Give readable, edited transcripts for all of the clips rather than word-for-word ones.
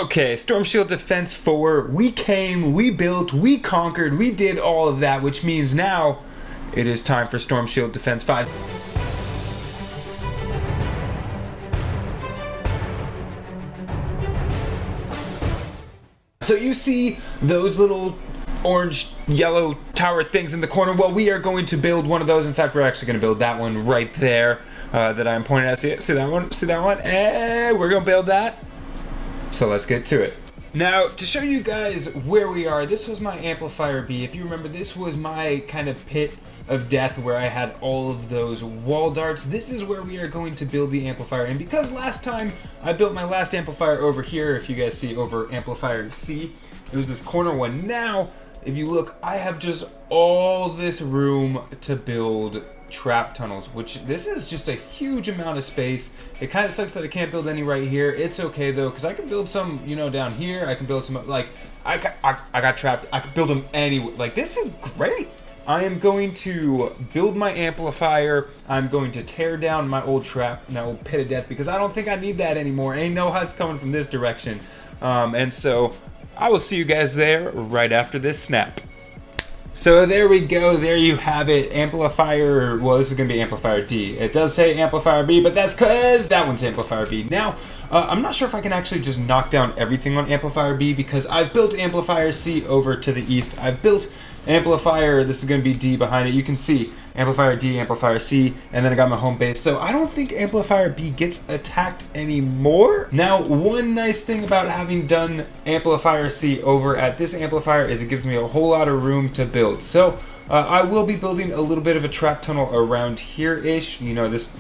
Okay, Storm Shield Defense 4, we came, we built, we conquered, we did all of that, which means now it is time for Storm Shield Defense 5. So you see those little orange, yellow tower things in the corner? Well, we are going to build one of those. In fact, we're actually going to build that one right there that I'm pointing at. See that one? See that one? We're going to build that. So let's get to it. Now, to show you guys where we are, this was my amplifier B. If you remember, this was my kind of pit of death where I had all of those wall darts. This is where we are going to build the amplifier. And because last time I built my last amplifier over here, if you guys see over amplifier C, it was this corner one. Now, if you look, I have just all this room to build trap tunnels, which this is just a huge amount of space. It kind of sucks that I can't build any right here. It's okay though, because I can build some, you know, down here. I can build some, like, I got trapped. I could build them anywhere. Like, this is great. I am going to build my amplifier. I'm going to tear down my old trap, my old pit of death, because I don't think I need that anymore. Ain't no husks coming from this direction. And so I will see you guys there right after this snap. So there we go, there you have it, amplifier, well, this is going to be amplifier D. It does say amplifier B, but that's because that one's amplifier B. Now, I'm not sure if I can actually just knock down everything on amplifier B, because I've built amplifier C over to the east. I've built amplifier, this is going to be D behind it. You can see amplifier D, amplifier C, and then I got my home base. So I don't think amplifier B gets attacked anymore. Now, one nice thing about having done amplifier C over at this amplifier is it gives me a whole lot of room to build. So I will be building a little bit of a trap tunnel around here-ish. You know, this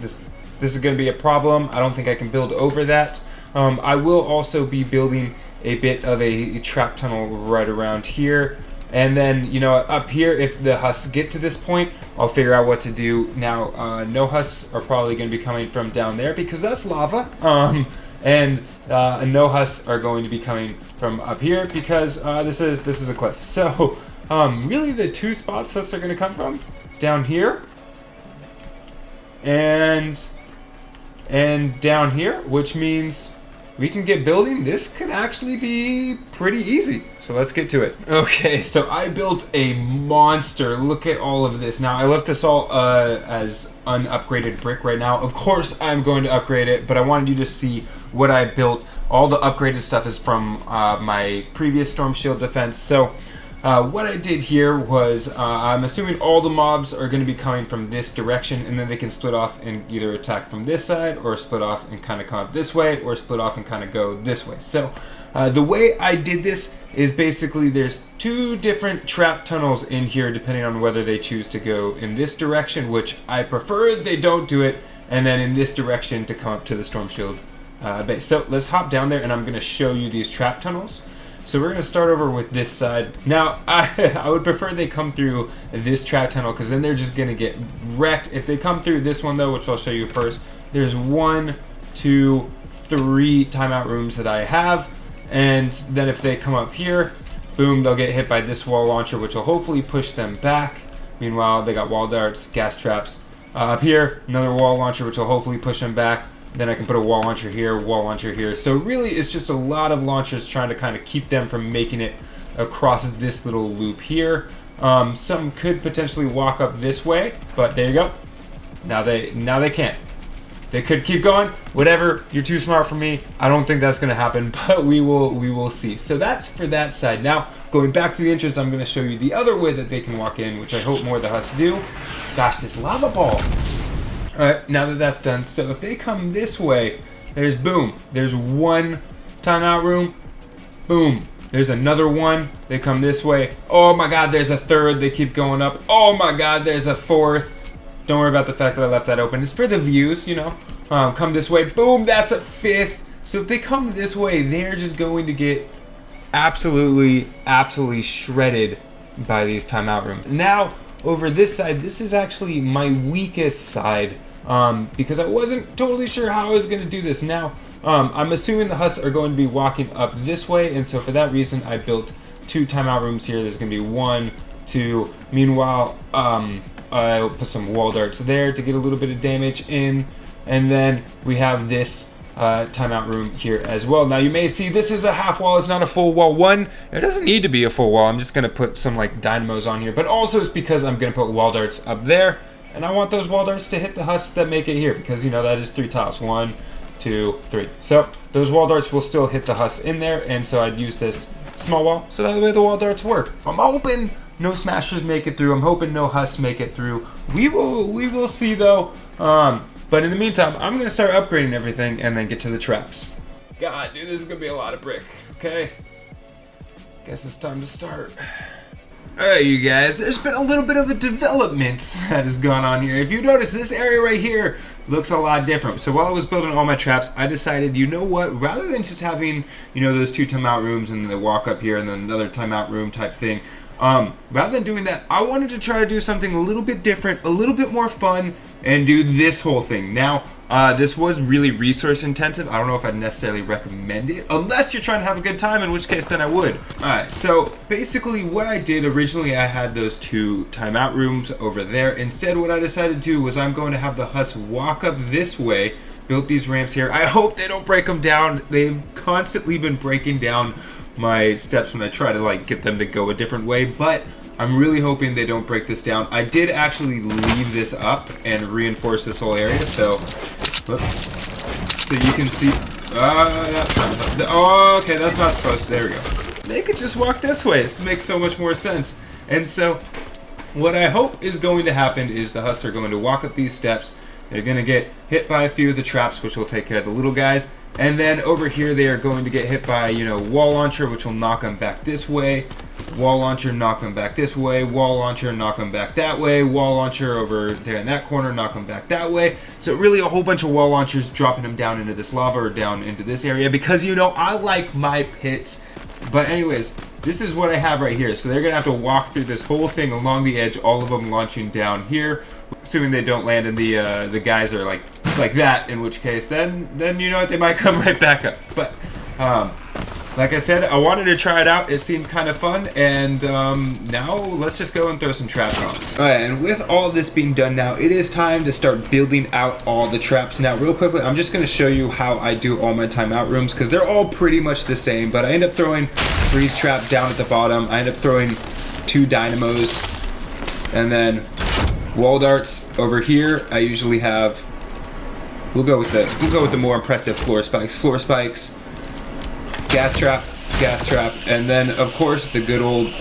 is going to be a problem. I don't think I can build over that. I will also be building a bit of a trap tunnel right around here. And then, you know, up here, if the husks get to this point, I'll figure out what to do. Now, no husks are probably going to be coming from down there because that's lava. And no husks are going to be coming from up here because this is a cliff. So, really the two spots husks are going to come from, down here and down here, which means we can get building. This could actually be pretty easy. So let's get to it. Okay, so I built a monster. Look at all of this. Now, I left this all as unupgraded brick right now. Of course, I'm going to upgrade it, but I wanted you to see what I built. All the upgraded stuff is from my previous Storm Shield Defense. So what I did here was, I'm assuming all the mobs are going to be coming from this direction, and then they can split off and either attack from this side, or split off and kind of come up this way, or split off and kind of go this way. So the way I did this is basically there's two different trap tunnels in here, depending on whether they choose to go in this direction, which I prefer they don't do it, and then in this direction to come up to the Storm Shield base. So let's hop down there, and I'm going to show you these trap tunnels. So we're going to start over with this side. Now, I would prefer they come through this trap tunnel because then they're just going to get wrecked. If they come through this one, though, which I'll show you first, there's 1, 2, 3 timeout rooms that I have. And then if they come up here, boom, they'll get hit by this wall launcher, which will hopefully push them back. Meanwhile, they got wall darts, gas traps. Up here, another wall launcher, which will hopefully push them back. Then I can put a wall launcher here, wall launcher here. So really, it's just a lot of launchers trying to kind of keep them from making it across this little loop here. Some could potentially walk up this way, but there you go. Now they can't. They could keep going. Whatever. You're too smart for me. I don't think that's going to happen, but we will see. So that's for that side. Now, going back to the entrance, I'm going to show you the other way that they can walk in, which I hope more of the husks do. Gosh, this lava ball. Alright, now that that's done, so if they come this way, there's boom, there's one timeout room, boom, there's another one, they come this way, oh my god, there's a third, they keep going up, oh my god, there's a fourth, don't worry about the fact that I left that open, it's for the views, you know, come this way, boom, that's a fifth. So if they come this way, they're just going to get absolutely shredded by these timeout rooms. Now, over this side, this is actually my weakest side because I wasn't totally sure how I was going to do this. Now, I'm assuming the husks are going to be walking up this way, and so for that reason, I built 2 timeout rooms here. There's going to be 1, 2. Meanwhile, I'll put some wall darts there to get a little bit of damage in, and then we have this timeout room here as well. Now you may see this is a half wall, it's not a full wall. One, it doesn't need to be a full wall. I'm just gonna put some like dynamos on here, but also it's because I'm gonna put wall darts up there, and I want those wall darts to hit the husks that make it here, because you know that is 3 tiles. 1, 2, 3. So those wall darts will still hit the husks in there, and so I'd use this small wall so that way the wall darts work. I'm hoping no smashers make it through. I'm hoping no husks make it through. We will see though. But in the meantime, I'm gonna start upgrading everything and then get to the traps. God, dude, this is gonna be a lot of brick. Okay, guess it's time to start. Alright, you guys, there's been a little bit of a development that has gone on here. If you notice, this area right here looks a lot different. So while I was building all my traps, I decided, you know what, rather than just having, you know, those 2 timeout rooms and the walk up here and then another timeout room type thing, rather than doing that, I wanted to try to do something a little bit different, a little bit more fun, and do this whole thing. Now, this was really resource intensive. I don't know if I'd necessarily recommend it, unless you're trying to have a good time, in which case then I would. Alright, so basically what I did originally, I had those 2 timeout rooms over there. Instead, what I decided to do was I'm going to have the husks walk up this way, built these ramps here. I hope they don't break them down. They've constantly been breaking down my steps when I try to like get them to go a different way, but I'm really hoping they don't break this down. I did actually leave this up and reinforce this whole area, so you can see. Oh, okay, that's not supposed to. There we go. They could just walk this way. This makes so much more sense. And so, what I hope is going to happen is the husks are going to walk up these steps. They're going to get hit by a few of the traps, which will take care of the little guys. And then over here, they are going to get hit by, you know, wall launcher, which will knock them back this way. Wall launcher, knock them back this way. Wall launcher, knock them back that way. Wall launcher over there in that corner, knock them back that way. So really a whole bunch of wall launchers dropping them down into this lava or down into this area, because, you know, I like my pits. But anyways, this is what I have right here. So they're going to have to walk through this whole thing along the edge, all of them launching down here. Assuming they don't land and the guys are like that, in which case then you know what, they might come right back up. But like I said, I wanted to try it out. It seemed kind of fun, and now let's just go and throw some traps on. Alright, and with all of this being done now, it is time to start building out all the traps. Now real quickly, I'm just going to show you how I do all my timeout rooms, because they're all pretty much the same, but I end up throwing freeze trap down at the bottom. I end up throwing 2 dynamos, and then wall darts over here. I usually have, we'll go with the more impressive floor spikes, gas trap, and then of course the good old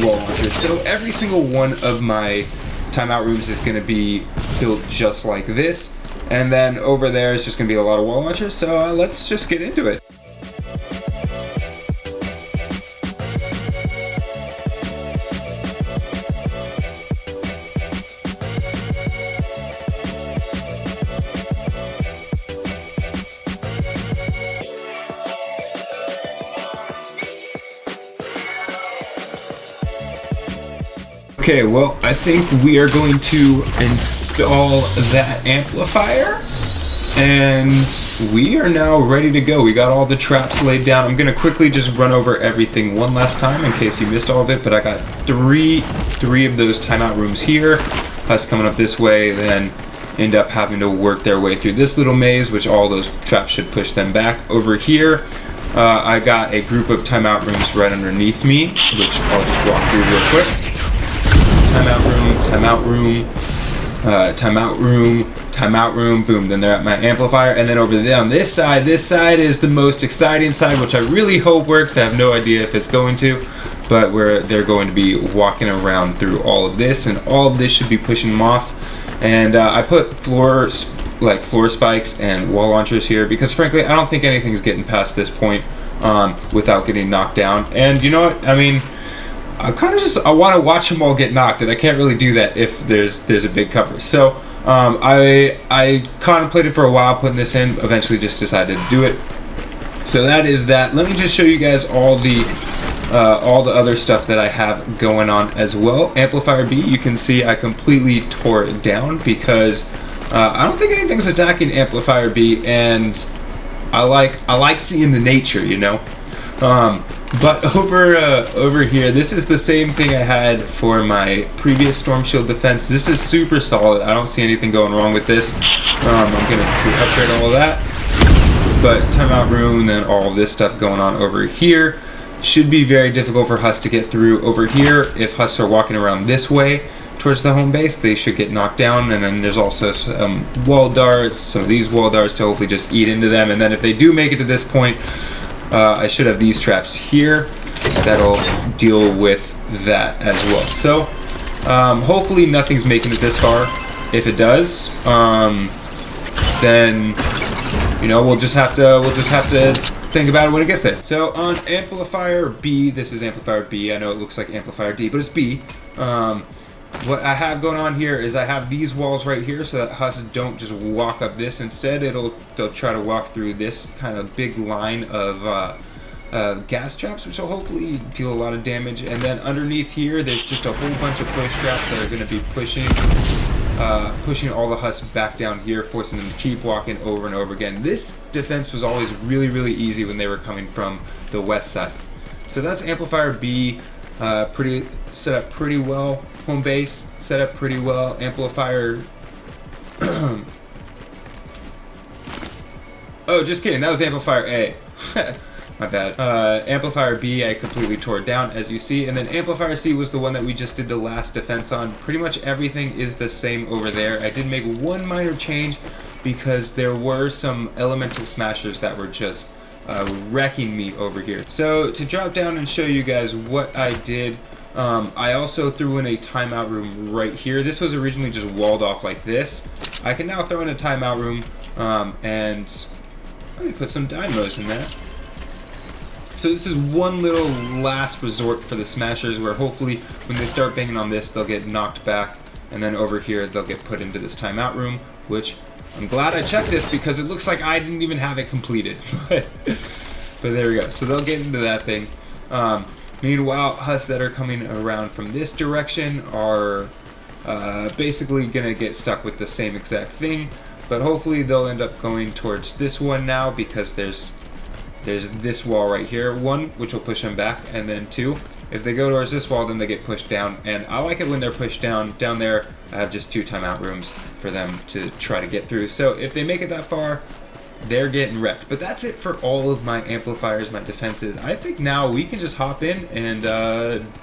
wall launcher. So every single one of my timeout rooms is going to be built just like this, and then over there is just going to be a lot of wall launchers. So let's just get into it. Okay, well, I think we are going to install that amplifier, and we are now ready to go. We got all the traps laid down. I'm going to quickly just run over everything one last time in case you missed all of it, but I got three of those timeout rooms here. Us coming up this way, then end up having to work their way through this little maze, which all those traps should push them back. Over here, I got a group of timeout rooms right underneath me, which I'll just walk through real quick. Timeout room, boom, then they're at my amplifier, and then over there on this side is the most exciting side, which I really hope works. I have no idea if it's going to, but where they're going to be walking around through all of this, and all of this should be pushing them off. And I put floor spikes and wall launchers here, because frankly, I don't think anything's getting past this point without getting knocked down. And you know what, I mean, I want to watch them all get knocked, and I can't really do that if there's a big cover. So I contemplated for a while putting this in, eventually just decided to do it. So that is that. Let me just show you guys all the other stuff that I have going on as well. Amplifier B, you can see I completely tore it down because I don't think anything's attacking Amplifier B, and I like seeing the nature, you know. But over here, this is the same thing I had for my previous storm shield defense. This is super solid. I don't see anything going wrong with this. I'm gonna upgrade all of that. But timeout room, and then all of this stuff going on over here should be very difficult for husks to get through. Over here, if husks are walking around this way towards the home base, they should get knocked down. And then there's also some wall darts, some of these wall darts to hopefully just eat into them. And then if they do make it to this point, I should have these traps here that'll deal with that as well. So hopefully nothing's making it this far. If it does, then we'll just have to think about it when it gets there. So on amplifier B, this is amplifier B. I know it looks like amplifier D, but it's B. What I have going on here is I have these walls right here so that husks don't just walk up this. Instead, they'll try to walk through this kind of big line of gas traps, which will hopefully deal a lot of damage. And then underneath here, there's just a whole bunch of push traps that are going to be pushing all the husks back down here, forcing them to keep walking over and over again. This defense was always really, really easy when they were coming from the west side. So that's amplifier B, set up pretty well. Home base set up pretty well. Amplifier. Oh, just kidding. That was amplifier A. My bad. Amplifier B, I completely tore down, as you see. And then amplifier C was the one that we just did the last defense on. Pretty much everything is the same over there. I did make one minor change because there were some elemental smashers that were just wrecking me over here. So to drop down and show you guys what I did, I also threw in a timeout room right here. This was originally just walled off like this. I can now throw in a timeout room and let me put some dynamos in there. So this is one little last resort for the smashers where hopefully when they start banging on this, they'll get knocked back, and then over here they'll get put into this timeout room, which I'm glad I checked this because it looks like I didn't even have it completed. But there we go. So they'll get into that thing. Meanwhile, husks that are coming around from this direction are basically going to get stuck with the same exact thing, but hopefully they'll end up going towards this one now because there's this wall right here, one, which will push them back, and then two, if they go towards this wall, then they get pushed down, and I like it when they're pushed down. Down there, I have just 2 timeout rooms for them to try to get through. So if they make it that far, they're getting wrecked. But that's it for all of my amplifiers, my defenses. I think now we can just hop in and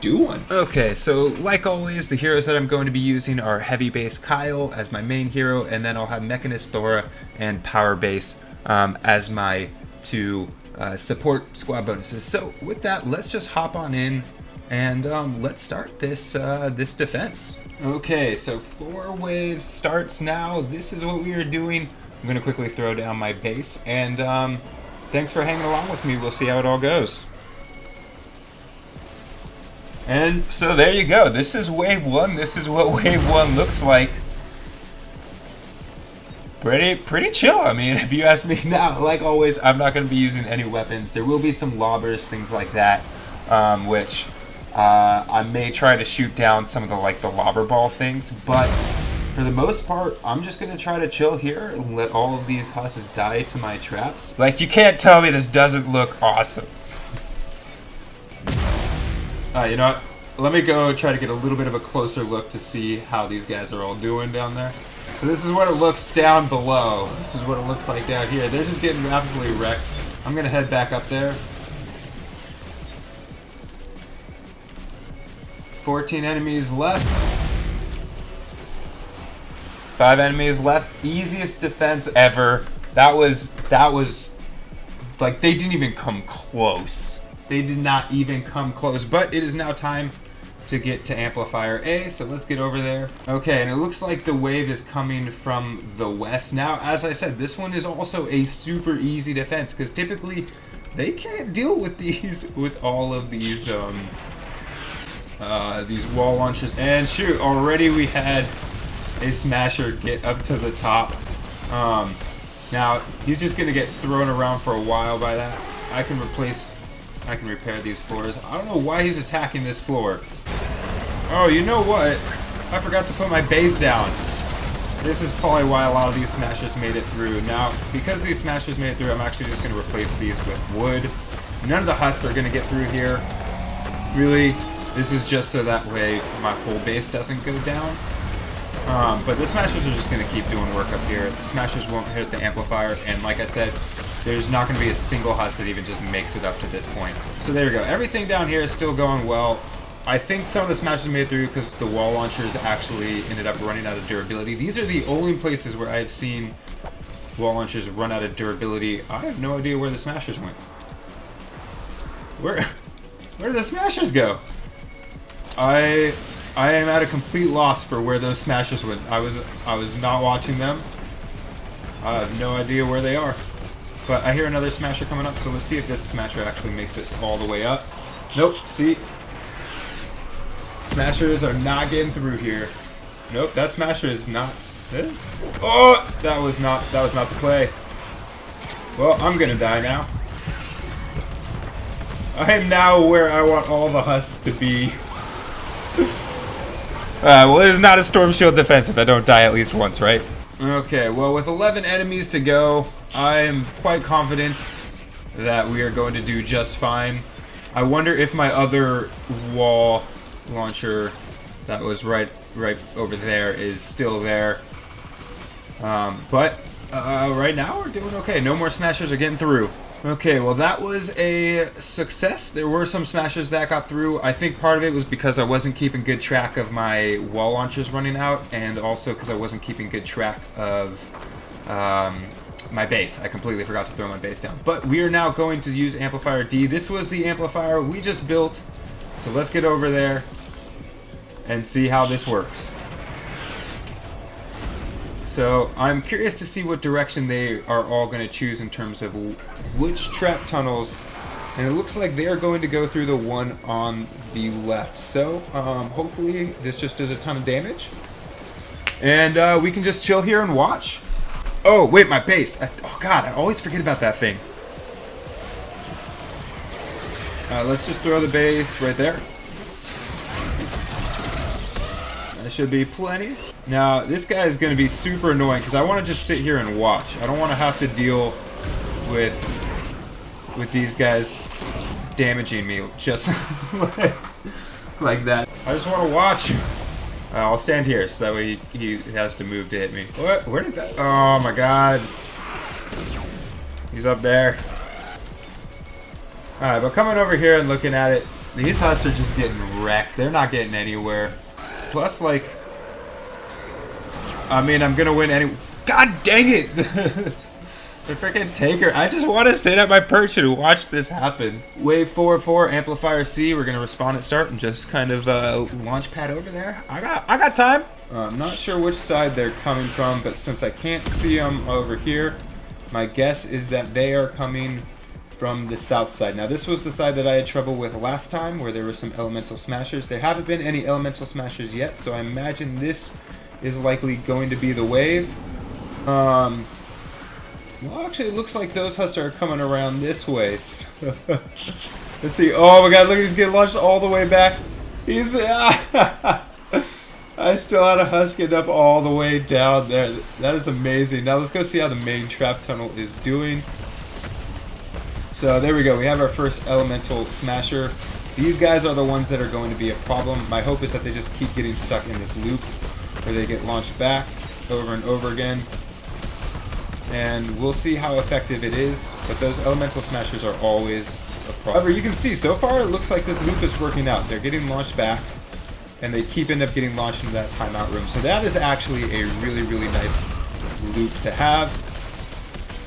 do one. Okay, so like always, the heroes that I'm going to be using are Heavy Base Kyle as my main hero, and then I'll have Mechanist Thora and Power Base as my 2 support squad bonuses. So with that, let's just hop on in and let's start this this defense. Okay, so 4 waves starts now. This is what we are doing. I'm gonna quickly throw down my base, and thanks for hanging along with me. We'll see how it all goes. And so there you go. This is wave 1. This is what wave 1 looks like. Pretty chill. I mean, if you ask me now, like always, I'm not going to be using any weapons. There will be some lobbers, things like that, which I may try to shoot down some of the lobber ball things, but for the most part, I'm just going to try to chill here and let all of these husks die to my traps. Like, you can't tell me this doesn't look awesome. You know what? Let me go try to get a little bit of a closer look to see how these guys are all doing down there. So this is what it looks down below. This is what it looks like down here. They're just getting absolutely wrecked. I'm going to head back up there. 14 enemies left. 5 enemies left. Easiest defense ever. That was like, they didn't even come close. They did not even come close. But it is now time to get to amplifier A, so let's get over there. Okay, and it looks like the wave is coming from the west. Now, as I said, this one is also a super easy defense because typically they can't deal with these, with all of these wall launchers. And shoot, already we had a smasher get up to the top. Now he's just gonna get thrown around for a while by that. I can repair these floors. I don't know why he's attacking this floor. Oh, you know what? I forgot to put my base down. This is probably why a lot of these smashers made it through. Now, because these smashers made it through, I'm actually just going to replace these with wood. None of the husks are going to get through here. Really, this is just so that way my whole base doesn't go down. But the smashers are just going to keep doing work up here. The smashers won't hit the amplifier, and like I said, there's not going to be a single husk that even just makes it up to this point. So there we go. Everything down here is still going well. I think some of the smashes made it through because the wall launchers actually ended up running out of durability. These are the only places where I've seen wall launchers run out of durability. I have no idea where the smashers went. Where did the smashers go? I am at a complete loss for where those smashers went. I was not watching them. I have no idea where they are. But I hear another smasher coming up, so let's see if this smasher actually makes it all the way up. Nope, see? Smashers are not getting through here. Nope, that smasher is not. Oh, that was not the play. Well, I'm gonna die now. I am now where I want all the husks to be. Well, it is not a storm shield defense if I don't die at least once, right? Okay, well, with 11 enemies to go, I am quite confident that we are going to do just fine. I wonder if my other wall launcher that was right over there is still there. But right now we're doing okay. No more smashers are getting through. Okay, well that was a success. There were some smashers that got through. I think part of it was because I wasn't keeping good track of my wall launchers running out, and also because I wasn't keeping good track of my base. I completely forgot to throw my base down. But we are now going to use amplifier D. This was the amplifier we just built. So let's get over there and see how this works. So I'm curious to see what direction they are all going to choose in terms of which trap tunnels, and it looks like they are going to go through the one on the left. So hopefully this just does a ton of damage, and we can just chill here and watch. Oh wait, my base. Oh god, I always forget about that thing. Let's just throw the base right there. That should be plenty. Now, this guy is going to be super annoying because I want to just sit here and watch. I don't want to have to deal with these guys damaging me just like that. I just want to watch. I'll stand here so that way he has to move to hit me. What? Where did that? Oh my god. He's up there. Alright, but coming over here and looking at it, these husks are just getting wrecked. They're not getting anywhere. Plus, like, I mean, I'm gonna win any. God dang it! The freaking tanker. I just want to sit at my perch and watch this happen. Wave 4-4, amplifier C. We're gonna respawn at start and just kind of launch pad over there. I got time. I'm not sure which side they're coming from, but since I can't see them over here, my guess is that they are coming from the south side. Now, this was the side that I had trouble with last time, where there were some elemental smashers. There haven't been any elemental smashers yet, so I imagine this is likely going to be the wave. Well, actually, it looks like those husks are coming around this way. So let's see. Oh my god, look, he's getting launched all the way back. He's... I still had a husk get up all the way down there. That is amazing. Now, let's go see how the main trap tunnel is doing. So, there we go. We have our first elemental smasher. These guys are the ones that are going to be a problem. My hope is that they just keep getting stuck in this loop where they get launched back over and over again. And we'll see how effective it is, but those elemental smashers are always a problem. However, you can see, so far it looks like this loop is working out. They're getting launched back, and they end up getting launched into that timeout room. So that is actually a really, really nice loop to have.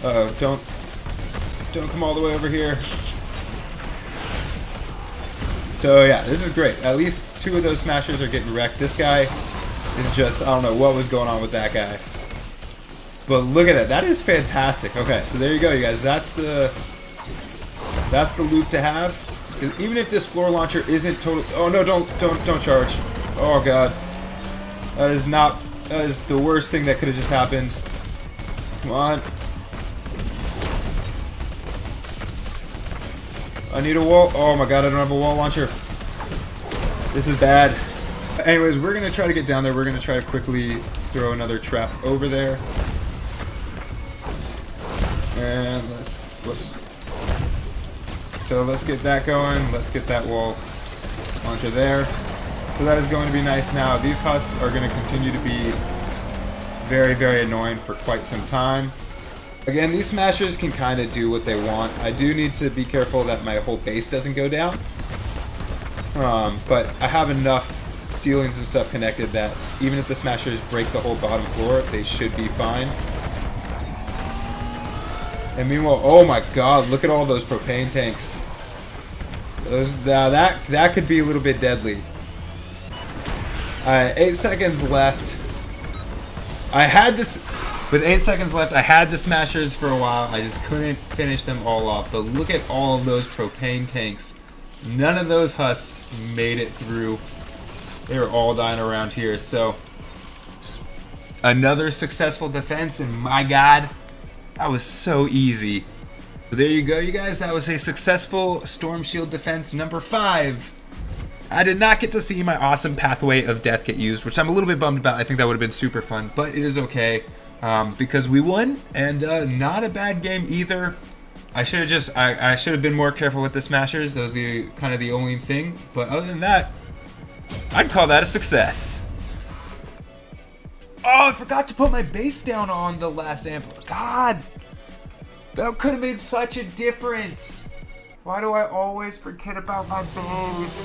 Uh-oh, don't come all the way over here. So yeah, this is great. At least 2 of those smashers are getting wrecked. This guy is just, I don't know what was going on with that guy. But look at that. That is fantastic. Okay, so there you go, you guys. That's the loop to have. Even if this floor launcher isn't total. Oh no, don't charge. Oh god. That is the worst thing that could have just happened. Come on. I need a wall. Oh my god, I don't have a wall launcher. This is bad. Anyways, we're gonna try to get down there. We're gonna try to quickly throw another trap over there. And so let's get that going. Let's get that wall launcher there. So that is going to be nice now. These husks are going to continue to be very, very annoying for quite some time. Again, these smashers can kind of do what they want. I do need to be careful that my whole base doesn't go down. But I have enough ceilings and stuff connected that even if the smashers break the whole bottom floor, they should be fine. And meanwhile, oh my god, look at all those propane tanks. That could be a little bit deadly. Alright, 8 seconds left. With 8 seconds left, I had the smashers for a while. I just couldn't finish them all off. But look at all of those propane tanks. None of those husks made it through. They were all dying around here. So, another successful defense, and my god, that was so easy. So there you go, you guys. That was a successful Storm Shield defense number 5. I did not get to see my awesome Pathway of Death get used, which I'm a little bit bummed about. I think that would have been super fun, but it is okay because we won, and not a bad game either. I should have been more careful with the smashers. That was kind of the only thing, but other than that, I'd call that a success. Oh, I forgot to put my base down on the last amp. God, that could have made such a difference. Why do I always forget about my base?